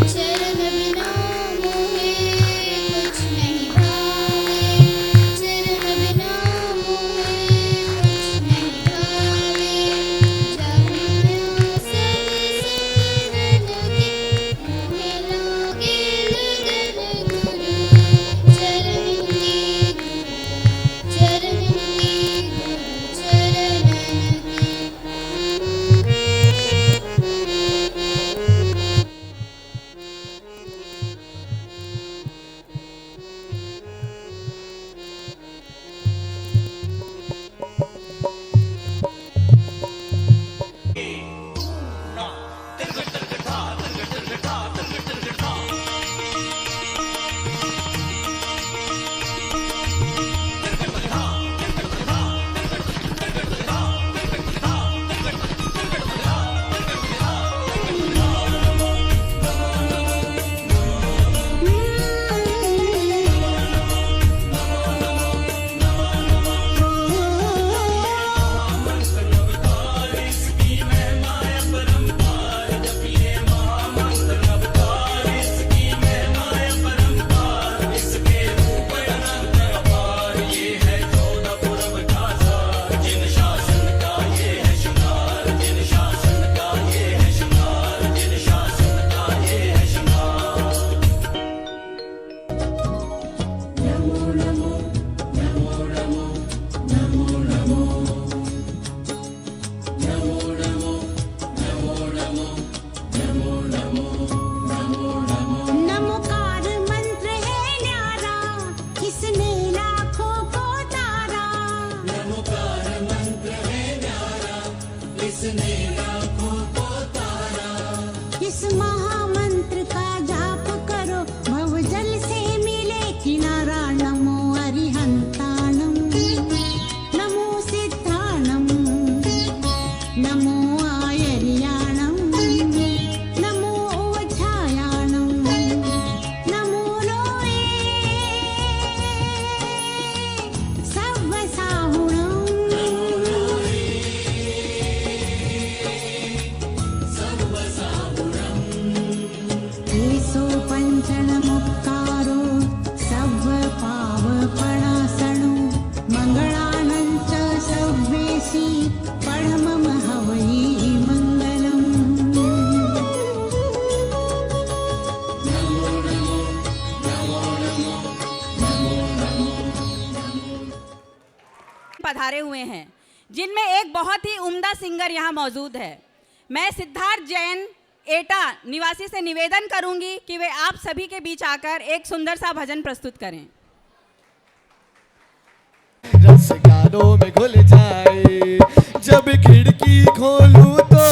चरण बिना मोहे कुछ नहीं भावे, चरण बिना मोहे कुछ नहीं भावे। जमुना सब सिमरन के मोहे लागे लगन गुरु चरण की, चरण की, चरण की। नमोकार मंत्र है न्यारा, इसने लाखों को तारा। नमोकार मंत्र है न्यारा, इसने लाखों को तारा। इस महामंत्र का जाप करो, भवजल से मिले किनारा। नमो अरिहंताणं, नमो सिद्धाणं, नमो आयर्याणं, नमो ओझायाणं, नमो लोये सव्वसाहुणं। एसो पञ्चणमुक्तारो सव्वपावपणासनो, मङ्गलानं च सव्वेसि पढमम हवै मङ्गलम्। पधारे हुए हैं, जिनमें एक बहुत ही उम्दा सिंगर यहाँ मौजूद है। मैं सिद्धार्थ जैन एटा निवासी से निवेदन करूंगी कि वे आप सभी के बीच आकर एक सुंदर सा भजन प्रस्तुत करें। रस गानों में घुल जाए, जब खिड़की खोलूं तो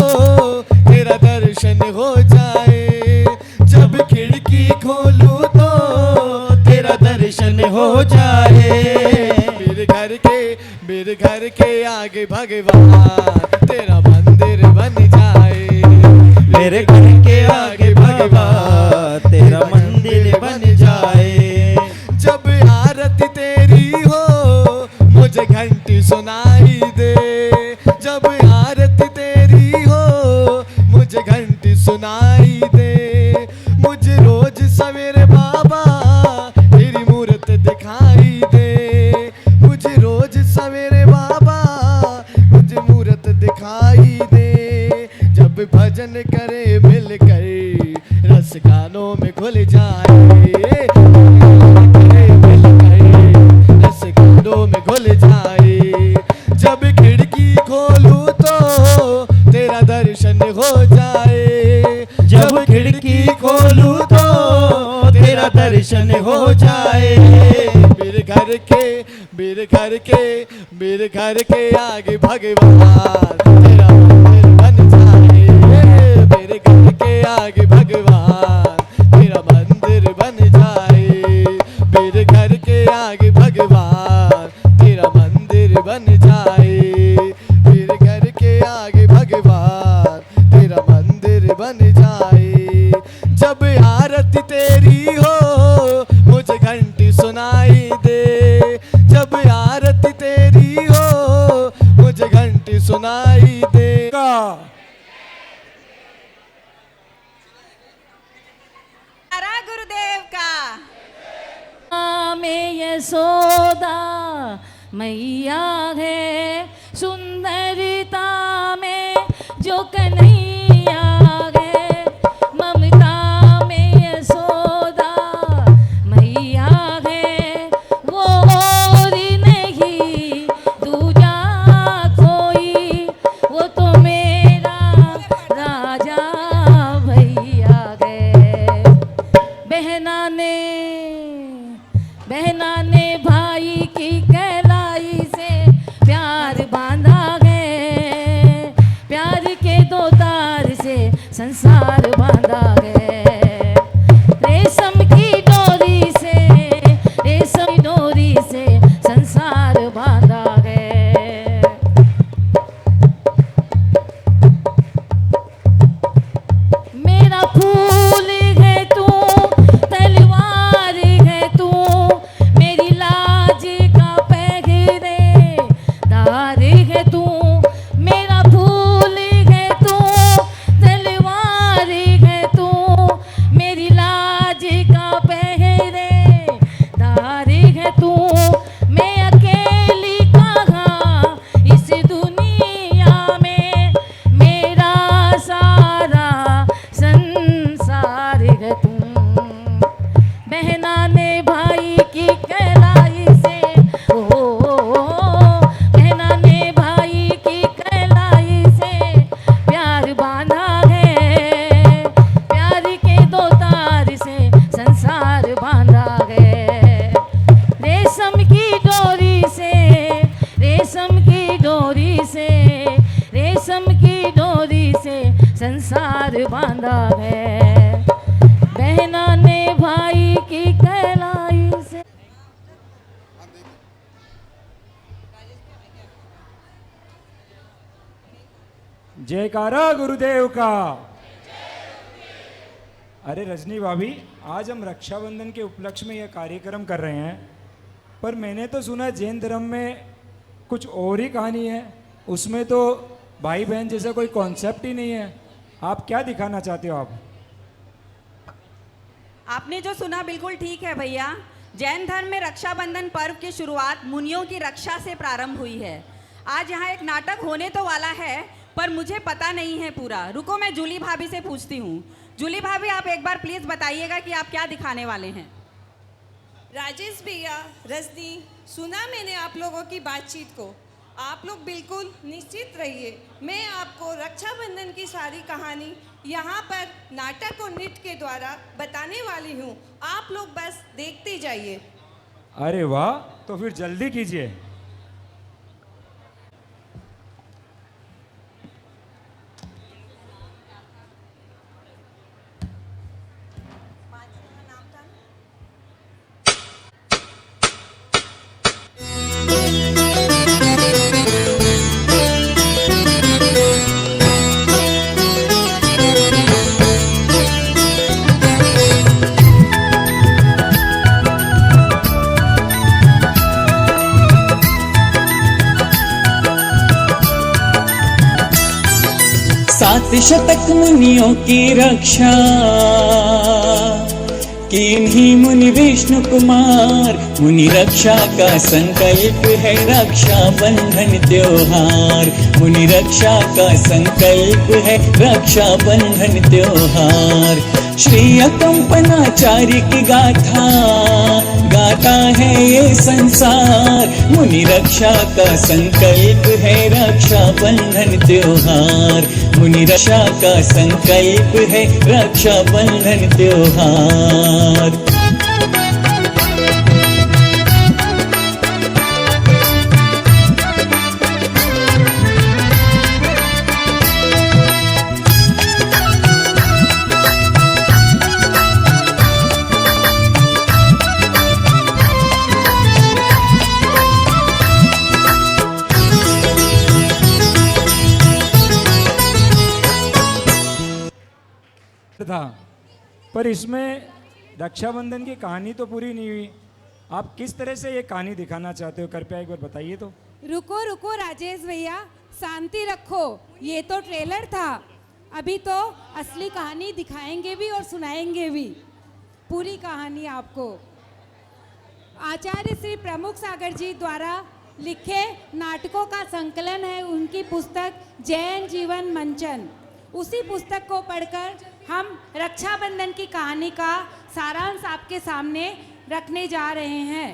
तेरा दर्शन हो जाए। जब खिड़की खोलूं तो तेरा दर्शन हो जाए। मेरे घर के आगे भगवान तेरा मंदिर बन जाए। मेरे घर के आगे भगवान तेरा मंदिर बन जाए। जब आरती तेरी हो मुझे घंटी सुनाई दे। जब आरती तेरी हो मुझे घंटी सुनाई दे। मुझे रोज सवेरे बाबा तेरी मूर्त दिखाई दे। मुझे रोज सवेरे बाबा मुझे मूर्त दिखाई दे। जब भजन करे मिलकर रस गानों में घुल जाए। रस गानों में घुल जाए। जब खिड़की खोलूं तो तेरा दर्शन हो जाए। जब खिड़की खोलूं तो तेरा दर्शन हो जाए। मेरे घर के आगे भगवान तेरा मंदिर बन जाए। मेरे घर के आगे भगवान तेरा मंदिर बन जाए। मेरे घर के आगे भगवान तेरा मंदिर बन जाए। मेरे घर के आगे भगवान तेरा मंदिर बन जाए। जब आरती तेरी हो मुझे घंटी सुनाई दे। जब आरती तेरी हो मुझे घंटी सुनाई देगा। में यशोदा मैया है, सुंदरता में जो कन्हैया है, ममता में यशोदा मैया है, वो और नहीं दूजा कोई, वो तो मेरा राजा भैया है। बहना ने भाई की कहलाई से प्यार बांधा है, प्यार के दो तार से संसार बांधा है। रेशम की डोरी से संसार बांधा है। मेरा फूल है तू, तलवार है तू, मेरी लाज का पहरेदार है तू। मेरा फूल है तू, तलवार है तू, मेरी लाज का पहरेदार है तू। मैं अकेली कहाँ इस दुनिया में, मेरा सारा संसार है तू। बहना ने भाई की कहलाई से, बहना ने भाई की कहलाई से प्यार बांधा है, प्यार के दो तार से संसार बांधा है। रेशम की डोरी से, रेशम की डोरी से, रेशम की डोरी से संसार बांधा है। बहना ने भाई की कहलाई से। जयकारा गुरुदेव का। अरे रजनी भाभी, आज हम रक्षाबंधन के उपलक्ष्य में यह कार्यक्रम कर रहे हैं, पर मैंने तो सुना जैन धर्म में कुछ और ही कहानी है, उसमें तो भाई बहन जैसा कोई कॉन्सेप्ट ही नहीं है। आप क्या दिखाना चाहते हो? आपने जो सुना बिल्कुल ठीक है भैया। जैन धर्म में रक्षाबंधन पर्व की शुरुआत मुनियों की रक्षा से प्रारंभ हुई है। आज यहाँ एक नाटक होने तो वाला है, पर मुझे पता नहीं है पूरा। रुको, मैं जूली भाभी से पूछती हूँ। जूली भाभी, आप एक बार प्लीज़ बताइएगा कि आप क्या दिखाने वाले हैं। राजेश भैया, रजनी, सुना मैंने आप लोगों की बातचीत को। आप लोग बिल्कुल निश्चित रहिए, मैं आपको रक्षाबंधन की सारी कहानी यहाँ पर नाटक और नृत्य के द्वारा बताने वाली हूँ। आप लोग बस देखते जाइए। अरे वाह, तो फिर जल्दी कीजिए। सात शतक मुनियों की रक्षा किन्हीं मुनि विष्णु कुमार। मुनि रक्षा का संकल्प है रक्षा बंधन त्योहार। मुनि रक्षा का संकल्प है रक्षा बंधन त्योहार। श्री अकंपनाचार्य की गाथा गाता है ये संसार। मुनि रक्षा का संकल्प है रक्षा बंधन त्योहार। मुनि रक्षा का संकल्प है रक्षा बंधन त्योहार। था, पर इसमें रक्षाबंधन की कहानी तो पूरी नहीं हुई। आप किस तरह से ये कहानी दिखाना चाहते हो, कृपया एक बार बताइए तो। रुको रुको राजेश भैया, शांति रखो। ये तो ट्रेलर था, अभी तो असली कहानी दिखाएंगे भी और सुनाएंगे भी, पूरी कहानी आपको। आचार्य श्री प्रमुख सागर जी द्वारा लिखे नाटकों का संकलन है उनकी पुस्तक जैन जीवन मंचन। उसी पुस्तक को पढ़कर हम रक्षाबंधन की कहानी का सारांश आपके सामने रखने जा रहे हैं।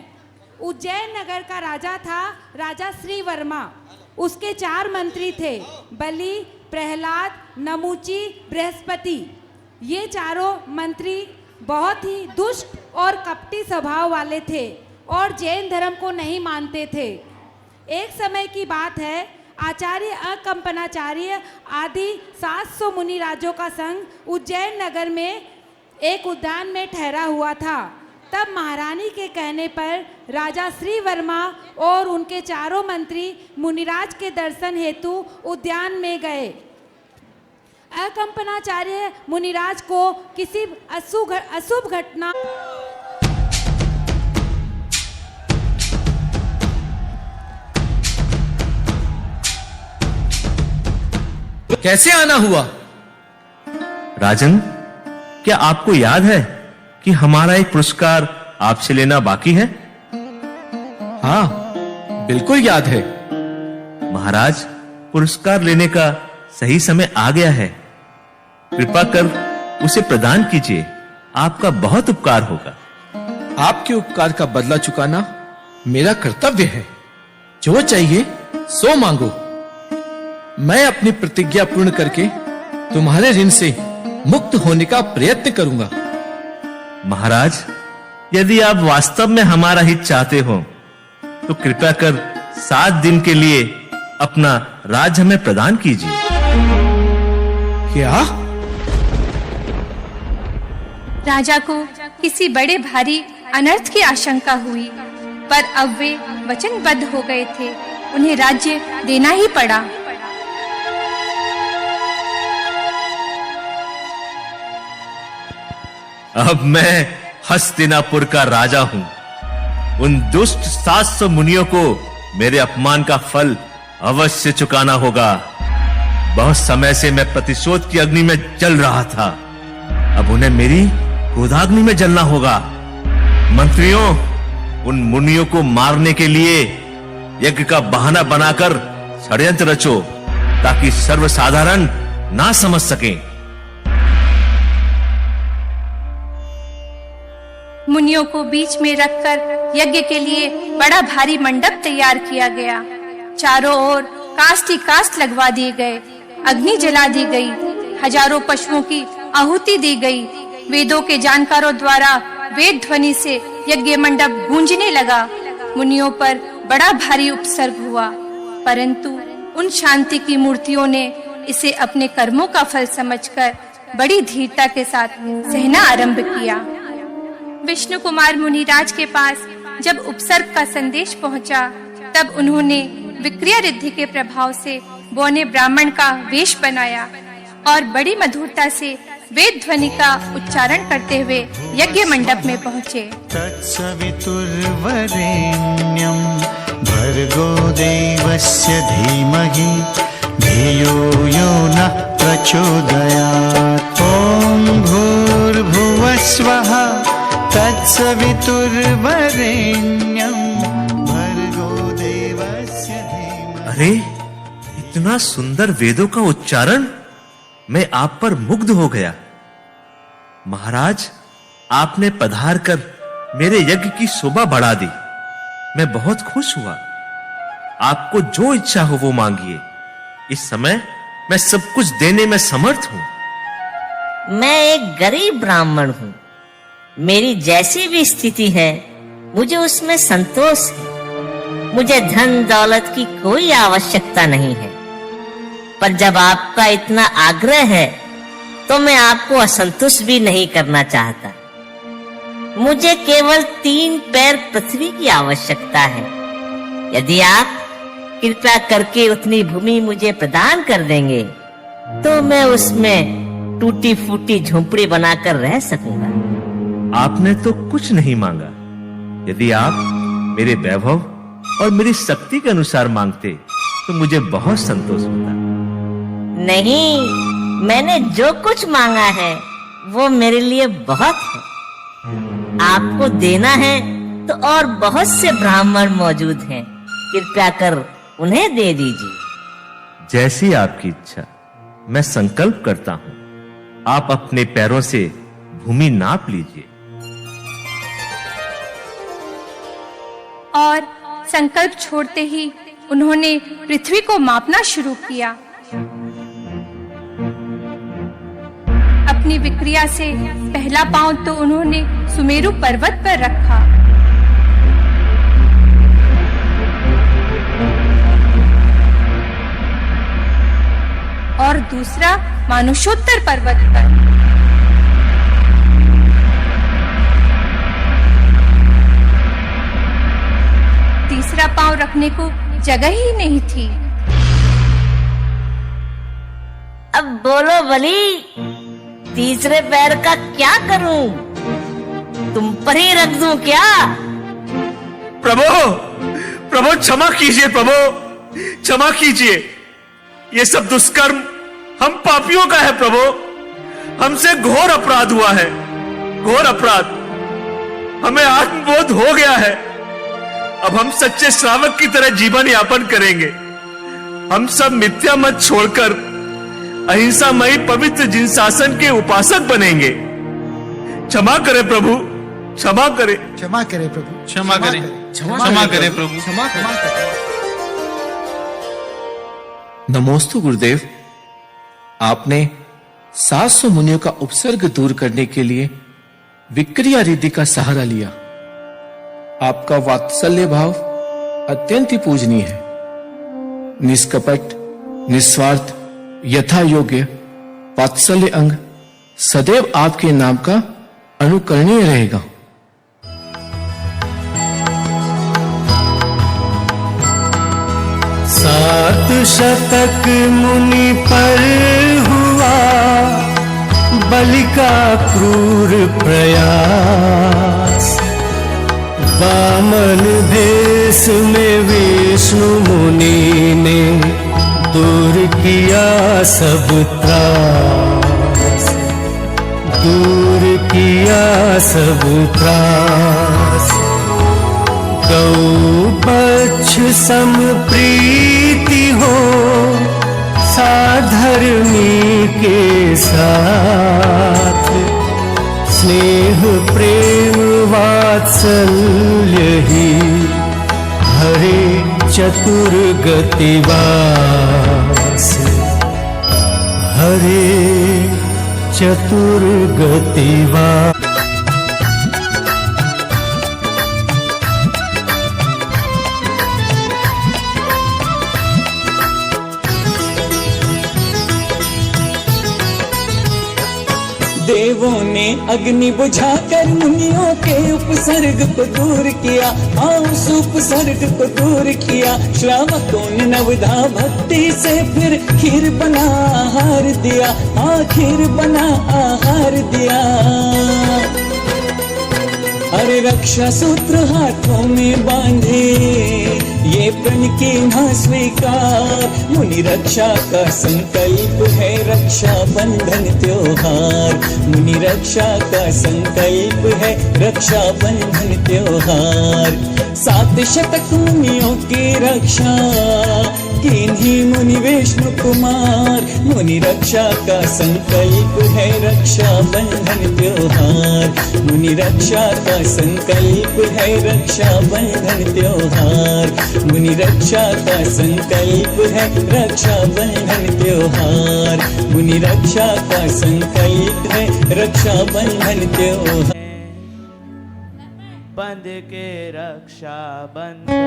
उज्जैन नगर का राजा था राजा श्री वर्मा। उसके 4 मंत्री थे, बलि, प्रहलाद, नमूची, बृहस्पति। ये चारों मंत्री बहुत ही दुष्ट और कपटी स्वभाव वाले थे और जैन धर्म को नहीं मानते थे। एक समय की बात है, आचार्य अकंपनाचार्य आदि 700 मुनि राजों का संग उज्जैन नगर में एक उद्यान में ठहरा हुआ था। तब महारानी के कहने पर राजा श्री वर्मा और उनके चारों मंत्री मुनिराज के दर्शन हेतु उद्यान में गए। अकंपनाचार्य मुनिराज को किसी अशुभ घटना कैसे आना हुआ? राजन, क्या आपको याद है कि हमारा एक पुरस्कार आपसे लेना बाकी है? हाँ, बिल्कुल याद है। महाराज, पुरस्कार लेने का सही समय आ गया है। कृपा कर उसे प्रदान कीजिए, आपका बहुत उपकार होगा। आपके उपकार का बदला चुकाना मेरा कर्तव्य है। जो चाहिए सो मांगो। मैं अपनी प्रतिज्ञा पूर्ण करके तुम्हारे ऋण से मुक्त होने का प्रयत्न करूंगा। महाराज, यदि आप वास्तव में हमारा हित चाहते हो तो कृपया कर 7 दिन के लिए अपना राज्य हमें प्रदान कीजिए। क्या? राजा को किसी बड़े भारी अनर्थ की आशंका हुई, पर अब वे वचनबद्ध हो गए थे, उन्हें राज्य देना ही पड़ा। अब मैं हस्तिनापुर का राजा हूं। उन दुष्ट 700 मुनियों को मेरे अपमान का फल अवश्य चुकाना होगा। बहुत समय से मैं प्रतिशोध की अग्नि में जल रहा था, अब उन्हें मेरी क्रोधाग्नि में जलना होगा। मंत्रियों, उन मुनियों को मारने के लिए यज्ञ का बहाना बनाकर षड्यंत्र रचो, ताकि सर्वसाधारण ना समझ सकें। मुनियों को बीच में रखकर यज्ञ के लिए बड़ा भारी मंडप तैयार किया गया। चारों ओर काष्ठ ही काष्ठ लगवा दिए गए, अग्नि जला दी गई, हजारों पशुओं की आहुति दी गई। वेदों के जानकारों द्वारा वेद ध्वनि से यज्ञ मंडप गूंजने लगा। मुनियों पर बड़ा भारी उपसर्ग हुआ, परंतु उन शांति की मूर्तियों ने इसे अपने कर्मों का फल समझकर बड़ी धीरता के साथ सहना आरंभ किया। विष्णु कुमार मुनिराज के पास जब उपसर्ग का संदेश पहुंचा, तब उन्होंने विक्रिया रिद्धि के प्रभाव से बौने ब्राह्मण का वेश बनाया और बड़ी मधुरता से वेद ध्वनि का उच्चारण करते हुए यज्ञ मंडप में पहुँचे। तत्सवितुर्वरेण्यं भर्गो देवस्य धीमहि धियो यो नः प्रचोदयात्। ॐ भूर्भुवस्वः तत्सवितुर्वरेण्यं भर्गो देवस्य धीमहि। अरे, इतना सुंदर वेदों का उच्चारण! मैं आप पर मुग्ध हो गया। महाराज, आपने पधार कर मेरे यज्ञ की शोभा बढ़ा दी। मैं बहुत खुश हुआ। आपको जो इच्छा हो वो मांगिए। इस समय मैं सब कुछ देने में समर्थ हूं। मैं एक गरीब ब्राह्मण हूं। मेरी जैसी भी स्थिति है, मुझे उसमें संतोष है। मुझे धन दौलत की कोई आवश्यकता नहीं है, पर जब आपका इतना आग्रह है तो मैं आपको असंतुष्ट भी नहीं करना चाहता। मुझे केवल 3 पैर पृथ्वी की आवश्यकता है। यदि आप कृपया करके उतनी भूमि मुझे प्रदान कर देंगे तो मैं उसमें टूटी फूटी झोंपड़ी बनाकर रह सकूंगा। आपने तो कुछ नहीं मांगा। यदि आप मेरे वैभव और मेरी शक्ति के अनुसार मांगते तो मुझे बहुत संतोष होता। नहीं, मैंने जो कुछ मांगा है वो मेरे लिए बहुत है। आपको देना है तो और बहुत से ब्राह्मण मौजूद हैं, कृपया कर उन्हें दे दीजिए। जैसी आपकी इच्छा। मैं संकल्प करता हूं, आप अपने पैरों से भूमि नाप लीजिए। और संकल्प छोड़ते ही उन्होंने पृथ्वी को मापना शुरू किया। अपनी विक्रिया से पहला पांव तो उन्होंने सुमेरु पर्वत पर रखा। और दूसरा मानुषोत्तर पर्वत पर। तीसरा पांव रखने को जगह ही नहीं थी। अब बोलो बली, तीसरे पैर का क्या करूं? तुम पर ही रख दूं क्या? प्रभु, प्रभु क्षमा कीजिए, प्रभु क्षमा कीजिए। ये सब दुष्कर्म हम पापियों का है प्रभु। हमसे घोर अपराध हुआ है, घोर अपराध। हमें आत्मबोध हो गया है। अब हम सच्चे श्रावक की तरह जीवन यापन करेंगे। हम सब मिथ्या मत छोड़कर अहिंसामयी पवित्र जिन शासन के उपासक बनेंगे। क्षमा करें प्रभु, क्षमा करें, क्षमा करें प्रभु, क्षमा करें, क्षमा करें प्रभु, क्षमा करें। नमोस्तु गुरुदेव। आपने 700 मुनियों का उपसर्ग दूर करने के लिए विक्रिया रिद्धि का सहारा लिया। आपका वात्सल्य भाव अत्यंत ही पूजनीय है। निष्कपट, निस्वार्थ, यथा योग्य वात्सल्य अंग सदैव आपके नाम का अनुकरणीय रहेगा। सात शतक मुनि पर हुआ बलि का क्रूर प्रयास। वामन भेष में विष्णु मुनि ने दूर किया सब त्रास, दूर किया सब त्रास। गौ बच्छ सम प्रीति हो साधर्मी के साथ। स्नेह प्रेम वात्सल्य ही हरे चतुर गतिवास, हरे चतुर गतिवास। देवों ने अग्नि बुझाकर मुनियों के उपसर्ग को दूर किया। हाँ, उस उपसर्ग को दूर किया। श्रावकों ने नवधा भक्ति से फिर खीर बना आहार दिया। हाँ, खीर बना आहार दिया। अरे रक्षा सूत्र हाथों में बांधे, ये प्रण की ना स्वीकार। मुनि रक्षा का संकल्प है रक्षा बंधन त्योहार। मुनि रक्षा का संकल्प है रक्षा बंधन त्योहार। 7 शतक मुनियों की रक्षा किन्हीं मुनि विष्णु कुमार। मुनि रक्षा का संकल्प है रक्षा बंधन त्योहार। मुनि रक्षा का संकल्प है रक्षा बंधन त्योहार। मुनि रक्षा का संकल्प है रक्षा बंधन त्योहार। मुनि रक्षा का संकल्प है रक्षा बंधन त्योहार। बंध के रक्षा बंधन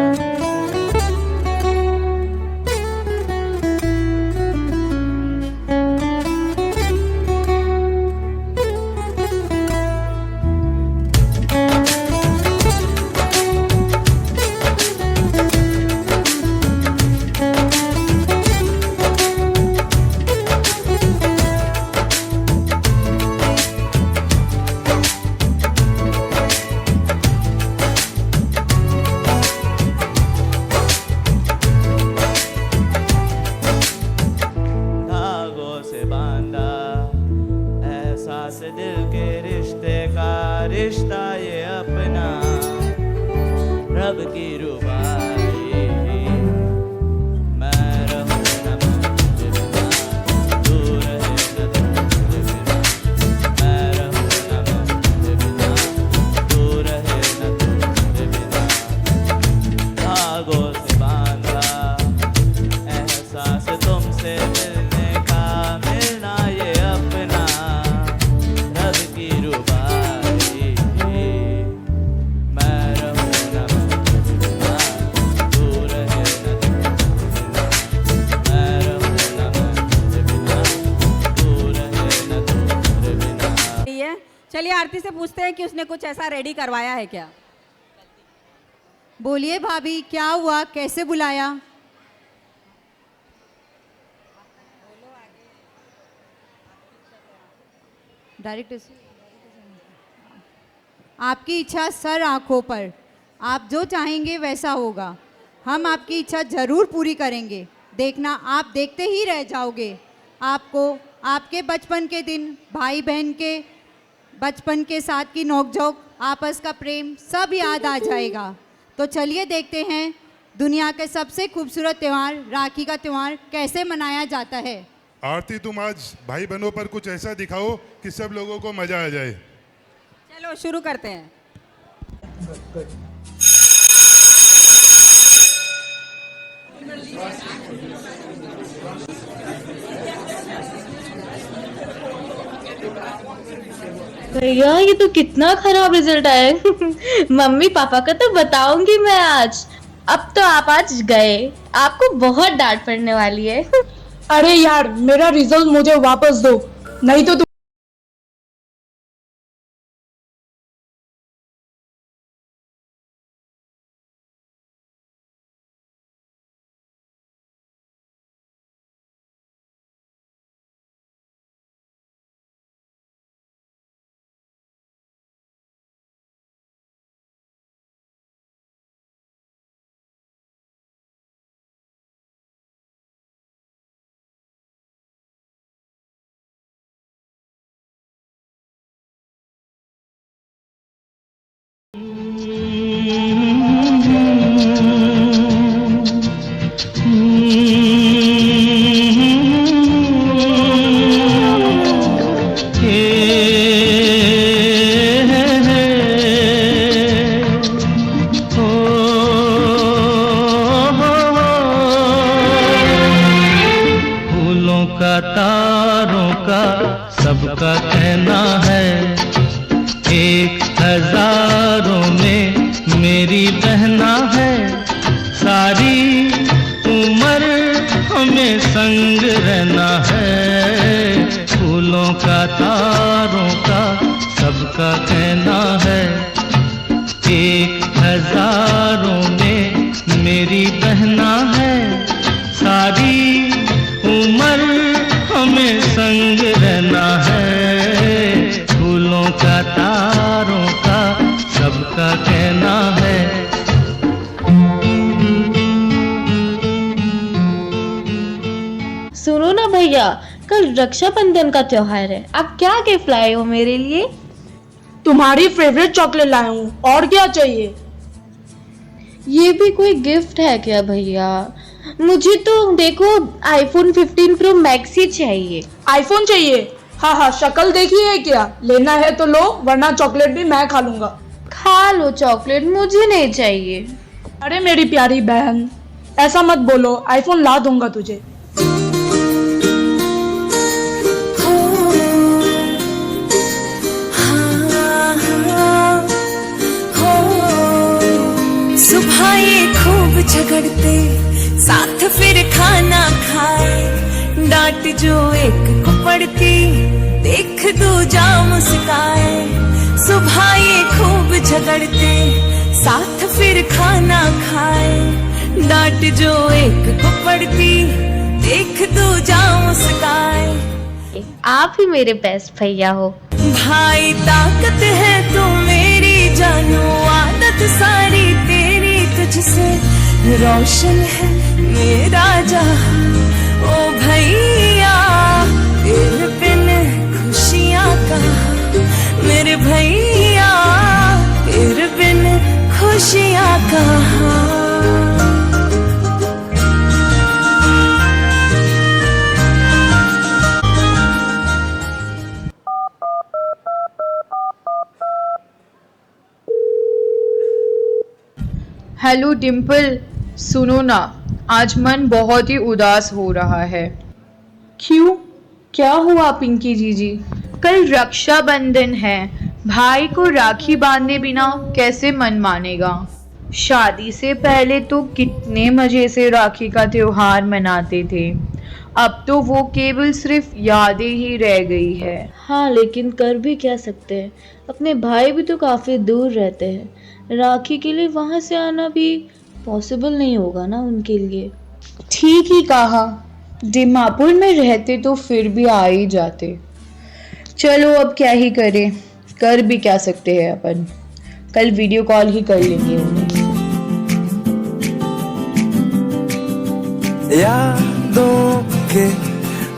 दिल के रिश्ते का रिश्ता ये अपना। रब की रुबाई। मैं रहूं न तुझे बिना, तू रहे न तुझे बिना। मैं रहूं न तुझे बिना, तू रहे न तुझे बिना। धागों से बांधा एहसास तुमसे मिलने का, मिलना ये अपना रब की रुबाई। मैं रहूं न तुझे बिना, तू रहे न तुझे बिना। मैं रहूं न तुझे बिना, तू रहे न तुझे बिना। चलिए आरती से पूछते हैं कि उसने कुछ ऐसा रेडी करवाया है क्या। बोलिए भाभी, क्या हुआ, कैसे बुलाया? डायरेक्ट आपकी इच्छा सर आंखों पर, आप जो चाहेंगे वैसा होगा। हम आपकी इच्छा जरूर पूरी करेंगे, देखना आप देखते ही रह जाओगे। आपको आपके बचपन के दिन, भाई बहन के बचपन के साथ की नोकझोंक, आपस का प्रेम सब याद आ जाएगा। तो चलिए देखते हैं दुनिया के सबसे खूबसूरत त्यौहार राखी का त्यौहार कैसे मनाया जाता है। आरती, तुम आज भाई बहनों पर कुछ ऐसा दिखाओ कि सब लोगों को मजा आ जाए। चलो शुरू करते हैं। भैया ये तो कितना खराब रिजल्ट आया है। मम्मी पापा का तो बताऊंगी मैं आज। अब तो आप आज गए, आपको बहुत डांट पड़ने वाली है। अरे यार, मेरा रिजल्ट मुझे वापस दो, नहीं तो तारों का सबका कहना है, 1000 में मेरी बहना है। सारी उम्र हमें संग रहना है, फूलों का तारों का सबका कहना है। 1000 में मेरी बहना है, सारी उम्र हमें संग रहना है, फूलों का तारों का सबका कहना है। सुनो ना भैया, कल रक्षाबंधन का त्योहार है, आप क्या गिफ्ट लाए हो मेरे लिए? तुम्हारी फेवरेट चॉकलेट लाया हूँ, और क्या चाहिए? ये भी कोई गिफ्ट है क्या भैया? मुझे तो देखो iPhone 15 Pro Max ही चाहिए। आईफोन चाहिए? हाँ हाँ, शक्ल देखी है क्या? लेना है तो लो, वरना चॉकलेट भी मैं खा लूंगा। खा लो चॉकलेट, मुझे नहीं चाहिए। अरे मेरी प्यारी बहन, ऐसा मत बोलो, आईफोन ला दूंगा तुझे। सुबह ये खूब झगड़ते, साथ फिर खाना खाए, डांट जो एक को पड़ती, देख दूजा मुस्काए। सुबह ये खूब झगड़ते, साथ फिर खाना खाए, डांट जो एक को पड़ती, देख दूजा मुस्काए। आप ही मेरे बेस्ट भैया हो। भाई ताकत है तू मेरी जानू, आदत सारी तेरी तुझसे रोशन है मेरा जहां। ओ भैया तेरे बिन खुशियां कहाँ, मेरे भैया तेरे बिन खुशियां कहाँ। हेलो डिम्पल, सुनो ना, आज मन बहुत ही उदास हो रहा है। क्यों, क्या हुआ पिंकी जीजी? कल रक्षाबंधन है, भाई को राखी बांधे बिना कैसे मन मानेगा। शादी से पहले तो कितने मजे से राखी का त्योहार मनाते थे, अब तो वो केवल सिर्फ यादें ही रह गई है। हाँ, लेकिन कर भी क्या सकते हैं, अपने भाई भी तो काफ़ी दूर रहते हैं, राखी के लिए वहाँ से आना भी पॉसिबल नहीं होगा ना उनके लिए। ठीक ही कहा, दीमापुर में रहते तो फिर भी आ ही जाते। चलो अब क्या ही करें, कर भी क्या सकते हैं अपन, कल वीडियो कॉल ही कर लेंगे उन्हें। यादों के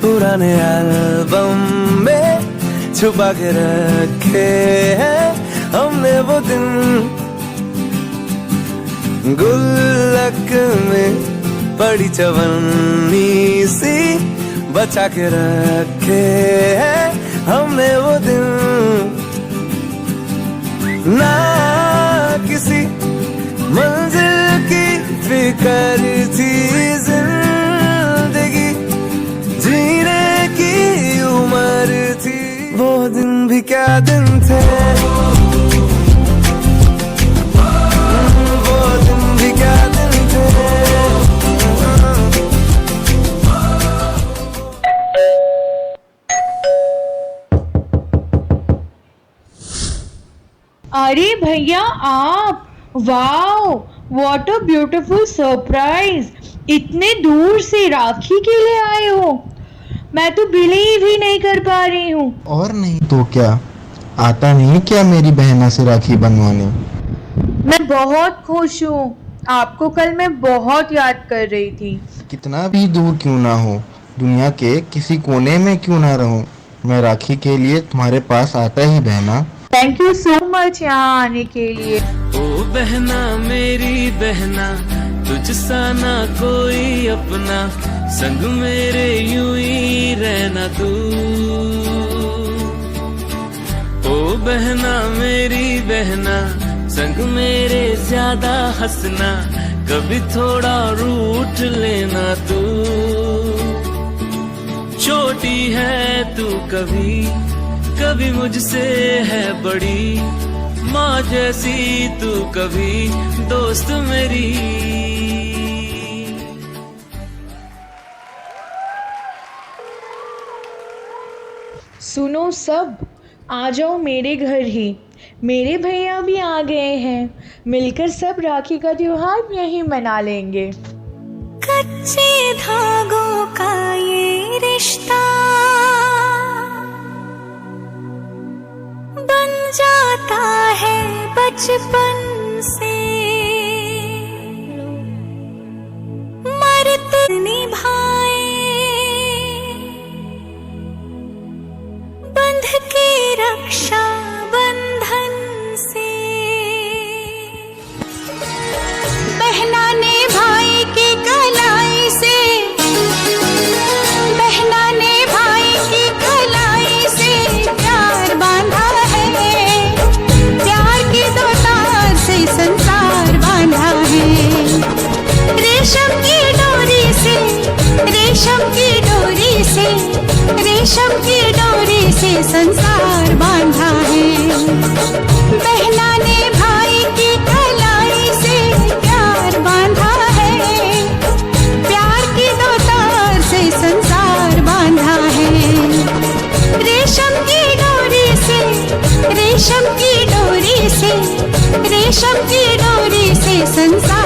पुराने एल्बम में छुपा के रखे हैं हमने वो दिन, गुल्लक में बड़ी चवन्नी सी बचा के रखे हैं हमने वो दिन। ना किसी मंजिल की फिक्र थी, जिंदगी जीने की उम्र थी, वो दिन भी क्या दिन थे, वो दिन भी क्या दिन थे। अरे भैया आप, wow what a beautiful surprise, इतने दूर से राखी के लिए आए हो, मैं तो बिलीव ही नहीं कर पा रही हूँ। और नहीं तो क्या, आता नहीं क्या मेरी बहना से राखी बनवाने। मैं बहुत खुश हूँ, आपको कल मैं बहुत याद कर रही थी। कितना भी दूर क्यों ना हो, दुनिया के किसी कोने में क्यों ना रहूं, मैं राखी के लिए तुम्हारे पास आता ही बहना। थैंक यू सो मच यहाँ आने के लिए। ओ बहना मेरी बहना, तुझसा ना कोई अपना, संग मेरे यूं ही रहना तू। ओ बहना मेरी बहना, संग मेरे ज्यादा हंसना, कभी थोड़ा रूठ लेना तू। छोटी है तू कभी कभी मुझसे है बड़ी, माँ जैसी तू कभी दोस्त मेरी। सुनो सब, आ जाओ मेरे घर ही, मेरे भैया भी आ गए हैं, मिलकर सब राखी का त्योहार यहीं मना लेंगे। कच्चे धागों का ये रिश्ता बन जाता है बचपन से, मरते निभाए बंध के रक्षा बंधन से। बहना ने भाई की कलाई से, बहना ने भाई की कलाई से प्यार बांधा है, प्यार की दो तार से संसार बांधा है। रेशम की डोरी से, रेशम की डोरी से, रेशम की डोरी से संसार बांधा है। बहना ने भाई की कलाई से प्यार बांधा है, प्यार की दो तार से संसार बांधा है। रेशम की डोरी से, रेशम की डोरी से, रेशम की डोरी से संसार